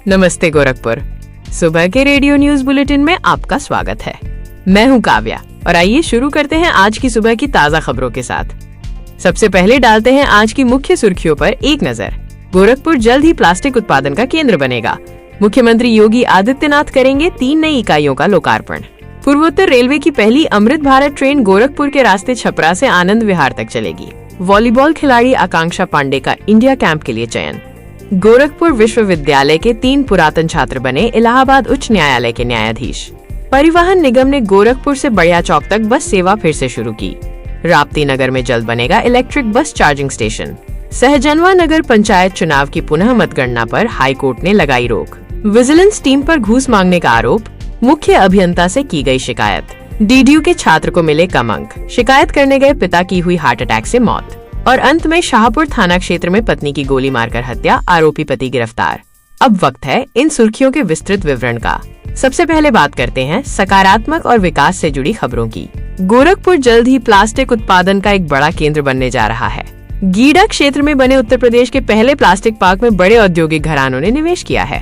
नमस्ते गोरखपुर। सुबह के रेडियो न्यूज बुलेटिन में आपका स्वागत है। मैं हूं काव्या और आइए शुरू करते हैं आज की सुबह की ताजा खबरों के साथ। सबसे पहले डालते हैं आज की मुख्य सुर्खियों पर एक नजर। गोरखपुर जल्द ही प्लास्टिक उत्पादन का केंद्र बनेगा। मुख्यमंत्री योगी आदित्यनाथ करेंगे 3 नई इकाइयों का लोकार्पण। पूर्वोत्तर रेलवे की पहली अमृत भारत ट्रेन गोरखपुर के रास्ते छपरा से आनंद विहार तक चलेगी। वॉलीबॉल खिलाड़ी आकांक्षा पांडे का इंडिया कैंप के लिए चयन। गोरखपुर विश्वविद्यालय के 3 पुरातन छात्र बने इलाहाबाद उच्च न्यायालय के न्यायाधीश। परिवहन निगम ने गोरखपुर से बड़िया चौक तक बस सेवा फिर से शुरू की। राप्ती नगर में जल्द बनेगा electric bus charging station. Sahjanwa नगर पंचायत चुनाव की पुनः मतगणना पर हाईकोर्ट ने लगाई रोक। विजिलेंस टीम पर घूस मांगने का आरोप, मुख्य अभियंता से की गई शिकायत। डीडीयू के छात्र को मिले कम अंक, शिकायत करने गए पिता की हुई हार्ट अटैक से मौत। और अंत में शाहपुर थाना क्षेत्र में पत्नी की गोली मारकर हत्या, आरोपी पति गिरफ्तार। अब वक्त है इन सुर्खियों के विस्तृत विवरण का। सबसे पहले बात करते हैं सकारात्मक और विकास से जुड़ी खबरों की। गोरखपुर जल्द ही प्लास्टिक उत्पादन का एक बड़ा केंद्र बनने जा रहा है। गीडा क्षेत्र में बने उत्तर प्रदेश के पहले प्लास्टिक पार्क में बड़े औद्योगिक घरानों ने निवेश किया है।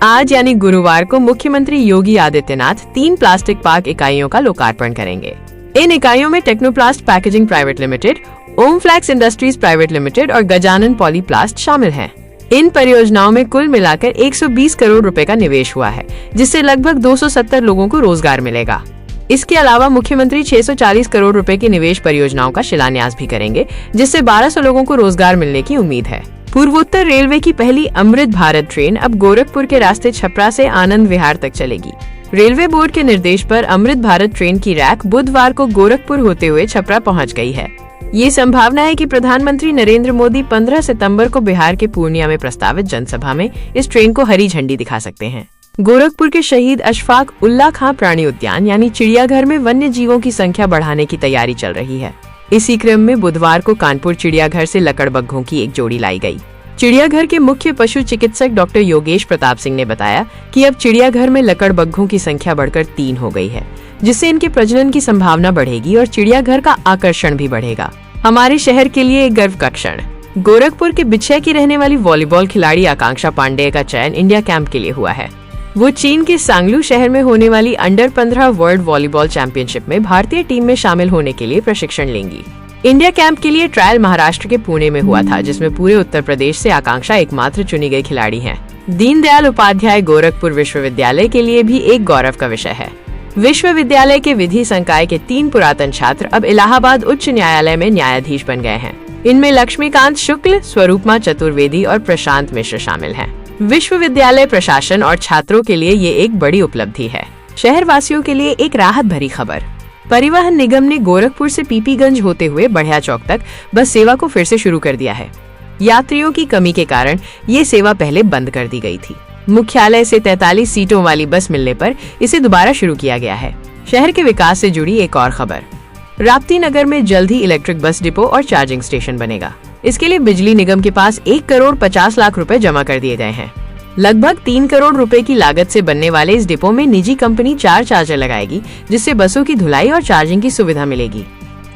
आज यानी गुरुवार को मुख्यमंत्री योगी आदित्यनाथ 3 प्लास्टिक पार्क इकाइयों का लोकार्पण करेंगे। इन इकाइयों में टेक्नोप्लास्ट पैकेजिंग प्राइवेट लिमिटेड, ओम फ्लैक्स इंडस्ट्रीज प्राइवेट लिमिटेड और गजानन पॉलीप्लास्ट शामिल हैं। इन परियोजनाओं में कुल मिलाकर 120 करोड़ रुपए का निवेश हुआ है, जिससे लगभग 270 लोगों को रोजगार मिलेगा। इसके अलावा मुख्यमंत्री 640 करोड़ रुपए की निवेश परियोजनाओं का शिलान्यास भी करेंगे, जिससे 1200 लोगों को रोजगार मिलने की उम्मीद है। पूर्वोत्तर रेलवे की पहली अमृत भारत ट्रेन अब गोरखपुर के रास्ते छपरा से आनंद विहार तक चलेगी। रेलवे बोर्ड के निर्देश पर अमृत भारत ट्रेन की रैक बुधवार को गोरखपुर होते हुए छपरा पहुंच गई है। ये संभावना है कि प्रधानमंत्री नरेंद्र मोदी 15 सितंबर को बिहार के पूर्णिया में प्रस्तावित जनसभा में इस ट्रेन को हरी झंडी दिखा सकते हैं। गोरखपुर के शहीद अशफाक उल्लाह खां प्राणी उद्यान यानी चिड़ियाघर में वन्य जीवों की संख्या बढ़ाने की तैयारी चल रही है। इसी क्रम में बुधवार को कानपुर चिड़ियाघर से लकड़बग्घों की एक जोड़ी लाई गई। चिड़ियाघर के मुख्य पशु चिकित्सक डॉक्टर योगेश प्रताप सिंह ने बताया कि अब चिड़ियाघर में लकड़बग्घों की संख्या बढ़कर 3 हो गई है, जिससे इनके प्रजनन की संभावना बढ़ेगी और चिड़ियाघर का आकर्षण भी बढ़ेगा। हमारे शहर के लिए एक गर्व का क्षण। गोरखपुर के बिछिया की रहने वाली वॉलीबॉल खिलाड़ी आकांक्षा पांडे का चयन इंडिया कैंप के लिए हुआ है। वो चीन के सांगलू शहर में होने वाली अंडर 15 वर्ल्ड वॉलीबॉल चैंपियनशिप में भारतीय टीम में शामिल होने के लिए प्रशिक्षण लेंगी। इंडिया कैंप के लिए ट्रायल महाराष्ट्र के पुणे में हुआ था, जिसमें पूरे उत्तर प्रदेश से आकांक्षा एकमात्र चुनी गई खिलाड़ी हैं। दीनदयाल उपाध्याय गोरखपुर विश्वविद्यालय के लिए भी एक गौरव का विषय है। विश्वविद्यालय के विधि संकाय के 3 पुरातन छात्र अब इलाहाबाद उच्च न्यायालय में न्यायाधीश बन गए हैं। इनमें लक्ष्मीकांत शुक्ल, स्वरूपमा चतुर्वेदी और प्रशांत मिश्र शामिल हैं। विश्वविद्यालय प्रशासन और छात्रों के लिए ये एक बड़ी उपलब्धि है। शहर वासियों के लिए एक राहत भरी खबर। परिवहन निगम ने गोरखपुर से पीपीगंज होते हुए बढ़िया चौक तक बस सेवा को फिर से शुरू कर दिया है। यात्रियों की कमी के कारण ये सेवा पहले बंद कर दी गई थी। मुख्यालय से 43 सीटों वाली बस मिलने पर इसे दोबारा शुरू किया गया है। शहर के विकास से जुड़ी एक और खबर। राप्ती नगर में जल्द ही इलेक्ट्रिक बस डिपो और चार्जिंग स्टेशन बनेगा। इसके लिए बिजली निगम के पास 1 करोड़ 50 लाख रुपए जमा कर दिए गए हैं। लगभग 3 करोड़ रुपए की लागत से बनने वाले इस डिपो में निजी कंपनी 4 चार्जर लगाएगी, जिससे बसों की धुलाई और चार्जिंग की सुविधा मिलेगी।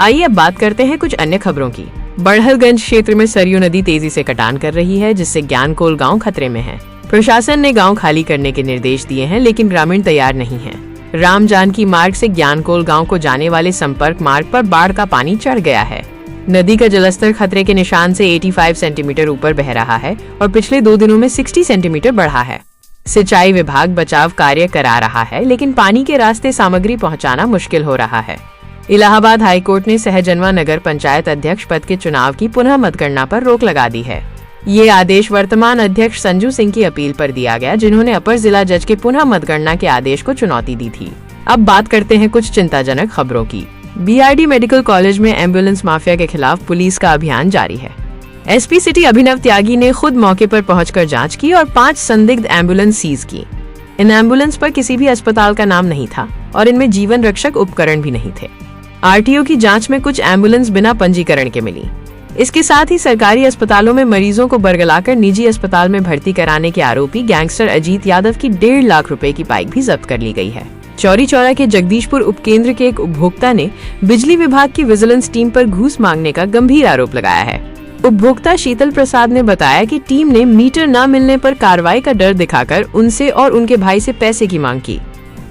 आइए अब बात करते हैं कुछ अन्य खबरों की। बड़हलगंज क्षेत्र में सरयू नदी तेजी से कटान कर रही है, जिससे ज्ञानकोल गाँव खतरे में है। प्रशासन ने गांव खाली करने के निर्देश दिए हैं, लेकिन ग्रामीण तैयार नहीं हैं। राम जानकी मार्ग से ज्ञानकोल गांव को जाने वाले संपर्क मार्ग पर बाढ़ का पानी चढ़ गया है। नदी का जलस्तर खतरे के निशान से 85 सेंटीमीटर ऊपर बह रहा है और पिछले 2 दिनों में 60 सेंटीमीटर बढ़ा है। सिंचाई विभाग बचाव कार्य करा रहा है, लेकिन पानी के रास्ते सामग्री पहुंचाना मुश्किल हो रहा है। इलाहाबाद हाईकोर्ट ने सहजनवा नगर पंचायत अध्यक्ष पद के चुनाव की पुनः मतगणना पर रोक लगा दी है। ये आदेश वर्तमान अध्यक्ष संजू सिंह की अपील पर दिया गया, जिन्होंने अपर जिला जज के पुनः मतगणना के आदेश को चुनौती दी थी। अब बात करते हैं कुछ चिंताजनक खबरों की। बीआरडी मेडिकल कॉलेज में एम्बुलेंस माफिया के खिलाफ पुलिस का अभियान जारी है। एसपी सिटी अभिनव त्यागी ने खुद मौके पर पहुंचकर जांच की और 5 संदिग्ध एम्बुलेंस सीज की। इन एम्बुलेंस पर किसी भी अस्पताल का नाम नहीं था और इनमें जीवन रक्षक उपकरण भी नहीं थे। आरटीओ की जांच में कुछ एम्बुलेंस बिना पंजीकरण के मिली। इसके साथ ही सरकारी अस्पतालों में मरीजों को बरगलाकर निजी अस्पताल में भर्ती कराने के आरोपी गैंगस्टर अजीत यादव की 1.5 लाख रुपए की बाइक भी जब्त कर ली गई है। चौरी चौरा के जगदीशपुर उपकेंद्र के एक उपभोक्ता ने बिजली विभाग की विजिलेंस टीम पर घूस मांगने का गंभीर आरोप लगाया है। उपभोक्ता शीतल प्रसाद ने बताया कि टीम ने मीटर न मिलने पर कार्रवाई का डर दिखाकर उनसे और उनके भाई से पैसे की मांग की।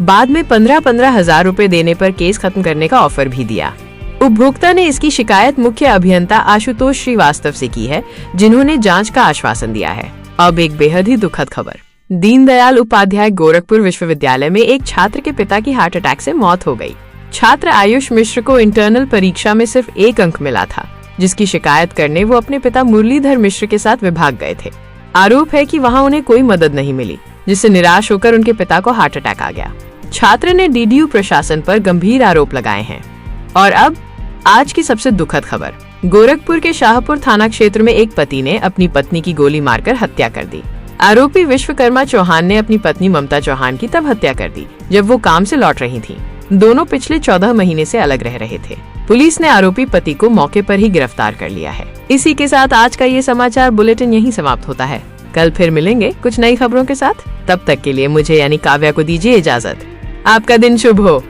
बाद में 15-15 हजार रुपए देने पर केस खत्म करने का ऑफर भी दिया। उपभोक्ता ने इसकी शिकायत मुख्य अभियंता आशुतोष श्रीवास्तव से की है, जिन्होंने जांच का आश्वासन दिया है। अब एक बेहद ही दुखद खबर। दीनदयाल उपाध्याय गोरखपुर विश्वविद्यालय में एक छात्र के पिता की हार्ट अटैक से मौत हो गई। छात्र आयुष मिश्र को इंटरनल परीक्षा में सिर्फ 1 अंक मिला था, जिसकी शिकायत करने वो अपने पिता मुरलीधर मिश्र के साथ विभाग गए थे। आरोप है कि वहां उन्हें कोई मदद नहीं मिली, जिससे निराश होकर उनके पिता को हार्ट अटैक आ गया। छात्र ने डीडीयू प्रशासन पर गंभीर आरोप लगाए हैं। और अब आज की सबसे दुखद खबर। गोरखपुर के शाहपुर थाना क्षेत्र में एक पति ने अपनी पत्नी की गोली मारकर हत्या कर दी। आरोपी विश्वकर्मा चौहान ने अपनी पत्नी ममता चौहान की तब हत्या कर दी जब वो काम से लौट रही थीं। दोनों पिछले 14 महीने से अलग रह रहे थे। पुलिस ने आरोपी पति को मौके पर ही गिरफ्तार कर लिया है। इसी के साथ आज का ये समाचार बुलेटिन यहीं समाप्त होता है। कल फिर मिलेंगे कुछ नई खबरों के साथ। तब तक के लिए मुझे यानी काव्या को दीजिए इजाजत। आपका दिन शुभ हो।